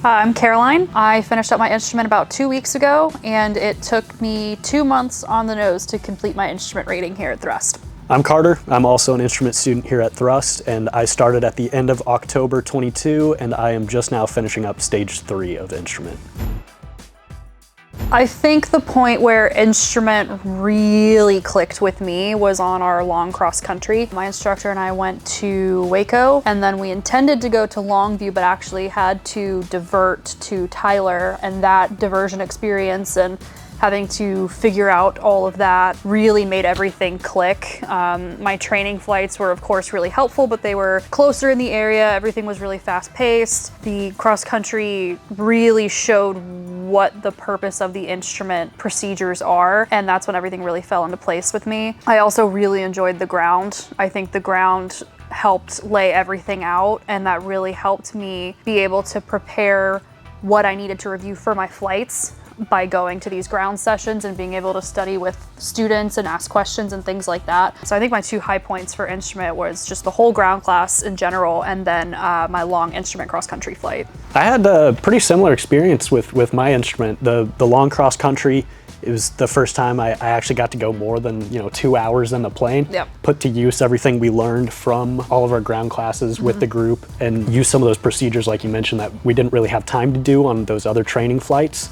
I'm Caroline. I finished up my instrument about 2 weeks ago, and it took me 2 months on the nose to complete my instrument rating here at Thrust. I'm Carter. I'm also an instrument student here at Thrust, and I started at the end of October 22, and I am just now finishing up stage 3 of instrument. I think the point where instrument really clicked with me was on our long cross country. My instructor and I went to Waco, and then we intended to go to Longview, but actually had to divert to Tyler, and that diversion experience and having to figure out all of that really made everything click. My training flights were of course really helpful, but they were closer in the area. Everything was really fast paced. The cross country really showed what the purpose of the instrument procedures are, and that's when everything really fell into place with me. I also really enjoyed the ground. I think the ground helped lay everything out, and that really helped me be able to prepare what I needed to review for my flights by going to these ground sessions and being able to study with students and ask questions and things like that. So I think my 2 high points for instrument was just the whole ground class in general, and then my long instrument cross country flight. I had a pretty similar experience with my instrument. The long cross country, it was the first time I actually got to go more than 2 hours in the plane. Yep. Put to use everything we learned from all of our ground classes with the group, and use some of those procedures like you mentioned that we didn't really have time to do on those other training flights.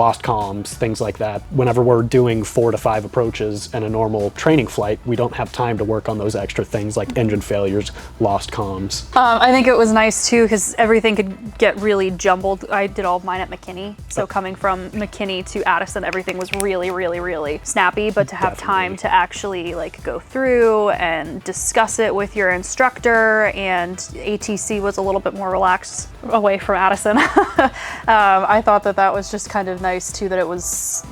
Lost comms, things like that. Whenever we're doing 4 to 5 approaches in a normal training flight, we don't have time to work on those extra things like engine failures, lost comms. I think it was nice too because everything could get really jumbled. I did all of mine at McKinney, so coming from McKinney to Addison, everything was really snappy, but to have time to actually go through and discuss it with your instructor, and ATC was a little bit more relaxed away from Addison. I thought that was just kind of nice too, that it was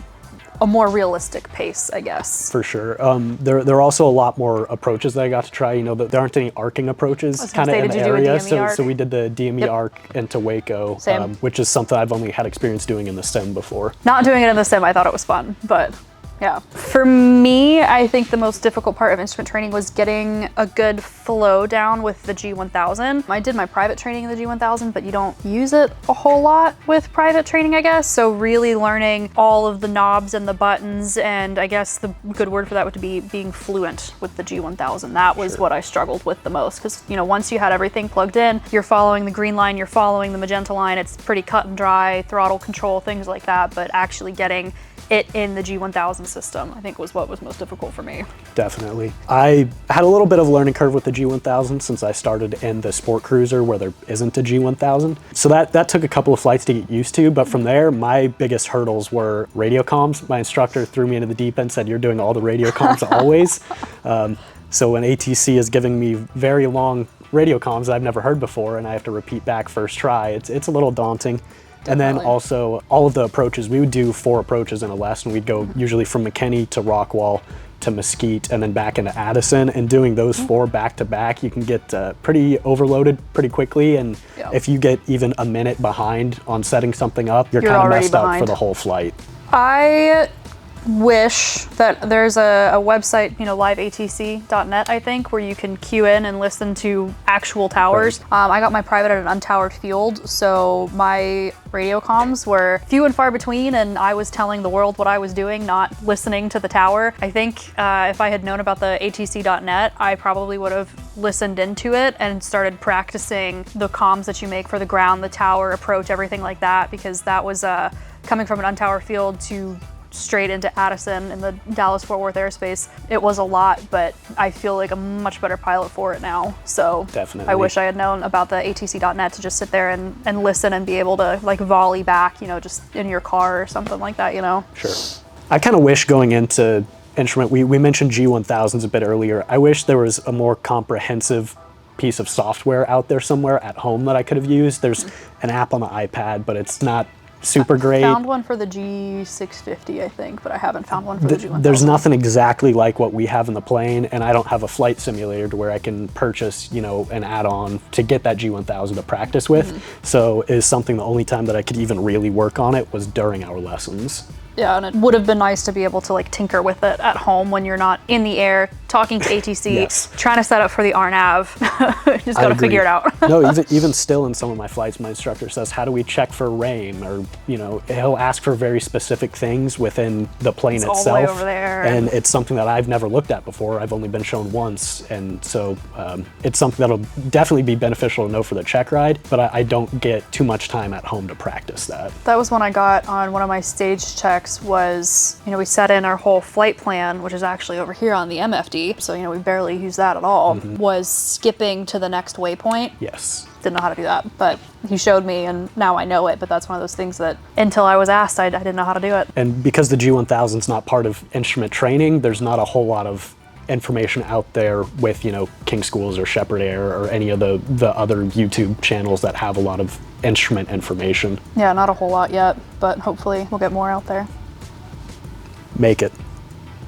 a more realistic pace, I guess. For sure. There are also a lot more approaches that I got to try. There aren't any arcing approaches kind of in the area. So we did the DME arc into Waco, which is something I've only had experience doing in the sim before. Not doing it in the sim, I thought it was fun, but yeah. For me, I think the most difficult part of instrument training was getting a good flow down with the G1000. I did my private training in the G1000, but you don't use it a whole lot with private training, I guess. So really learning all of the knobs and the buttons, and I guess the good word for that would be being fluent with the G1000. That was what I struggled with the most, because once you had everything plugged in, you're following the green line, you're following the magenta line, it's pretty cut and dry, throttle control, things like that, but actually getting it in the G1000 system, I think, was what was most difficult for me. Definitely. I had a little bit of a learning curve with the G1000 since I started in the Sport Cruiser where there isn't a G1000. So that took a couple of flights to get used to, but from there, my biggest hurdles were radio comms. My instructor threw me into the deep end, said, "You're doing all the radio comms always." So when ATC is giving me very long radio comms I've never heard before, and I have to repeat back first try, it's a little daunting. And then also all of the approaches, we would do 4 approaches in a lesson. We'd go usually from McKinney to Rockwall to Mesquite and then back into Addison, and doing those 4 back to back, you can get pretty overloaded pretty quickly. And if you get even a minute behind on setting something up, you're kind of messed up for the whole flight. I wish that there's a website, liveatc.net, I think, where you can queue in and listen to actual towers. Right. I got my private at an untowered field, so my radio comms were few and far between, and I was telling the world what I was doing, not listening to the tower. I think if I had known about the atc.net, I probably would have listened into it and started practicing the comms that you make for the ground, the tower, approach, everything like that, because that was coming from an untowered field to straight into Addison in the Dallas-Fort Worth airspace. It was a lot, but I feel like a much better pilot for it now. So definitely. I wish I had known about the atc.net to just sit there and listen and be able to volley back, just in your car or something like that, Sure. I kind of wish going into instrument, we mentioned G1000s a bit earlier. I wish there was a more comprehensive piece of software out there somewhere at home that I could have used. There's an app on the iPad, but it's not super great. I found one for the G650, I think, but I haven't found one for the G1000. There's nothing exactly like what we have in the plane, and I don't have a flight simulator to where I can purchase, an add-on to get that G1000 to practice with. So it's something, the only time that I could even really work on it was during our lessons. Yeah, and it would have been nice to be able to like tinker with it at home when you're not in the air talking to ATC, Yes. trying to set up for the RNAV. Just gotta figure it out. No, even still in some of my flights, my instructor says, how do we check for rain? Or, you know, he'll ask for very specific things within the plane itself. All the way over there. And it's something that I've never looked at before. I've only been shown once. And so it's something that'll definitely be beneficial to know for the check ride, but I don't get too much time at home to practice that. That was one I got on one of my stage checks was, you know, we set in our whole flight plan, which is actually over here on the MFD. So, you know, we barely use that at all, was skipping to the next waypoint. Yes. Didn't know how to do that, but he showed me and now I know it, but that's one of those things that until I was asked, I didn't know how to do it. And because the G1000 is not part of instrument training, there's not a whole lot of information out there with, you know, King Schools or Shepherd Air or any of the other YouTube channels that have a lot of instrument information. Yeah, not a whole lot yet, but hopefully we'll get more out there. Make it.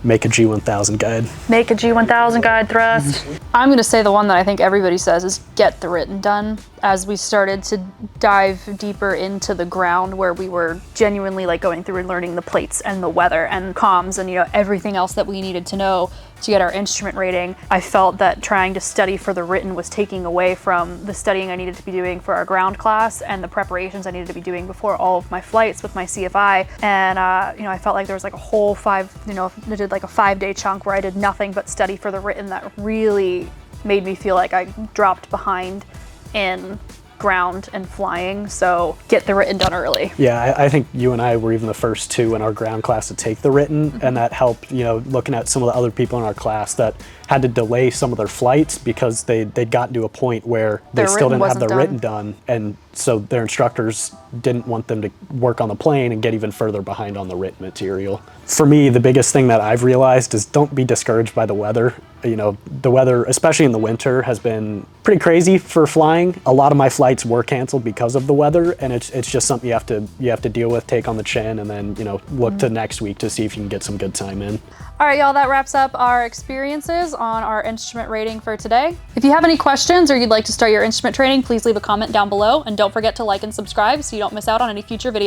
Make a G1000 guide. Make a G1000 guide thrust. I'm gonna say the one that I think everybody says is get the written done. As we started to dive deeper into the ground where we were genuinely like going through and learning the plates and the weather and comms and, you know, everything else that we needed to know to get our instrument rating, I felt that trying to study for the written was taking away from the studying I needed to be doing for our ground class and the preparations I needed to be doing before all of my flights with my CFI. And, you know, I felt like there was like a whole I did like a 5-day chunk where I did nothing but study for the written that really made me feel like I dropped behind in ground and flying, so get the written done early. Yeah, I think you and I were even the first two in our ground class to take the written, and that helped, you know, looking at some of the other people in our class that had to delay some of their flights because they'd gotten to a point where they still didn't have their written done, and so their instructors didn't want them to work on the plane and get even further behind on the written material. For me, the biggest thing that I've realized is don't be discouraged by the weather. You know, the weather, especially in the winter, has been pretty crazy for flying. A lot of my flights were canceled because of the weather, and it's just something you have to deal with, take on the chin, and then, you know, look to next week to see if you can get some good time in. All right, y'all, that wraps up our experiences on our instrument rating for today. If you have any questions or you'd like to start your instrument training, please leave a comment down below, and don't forget to like and subscribe so you don't miss out on any future videos.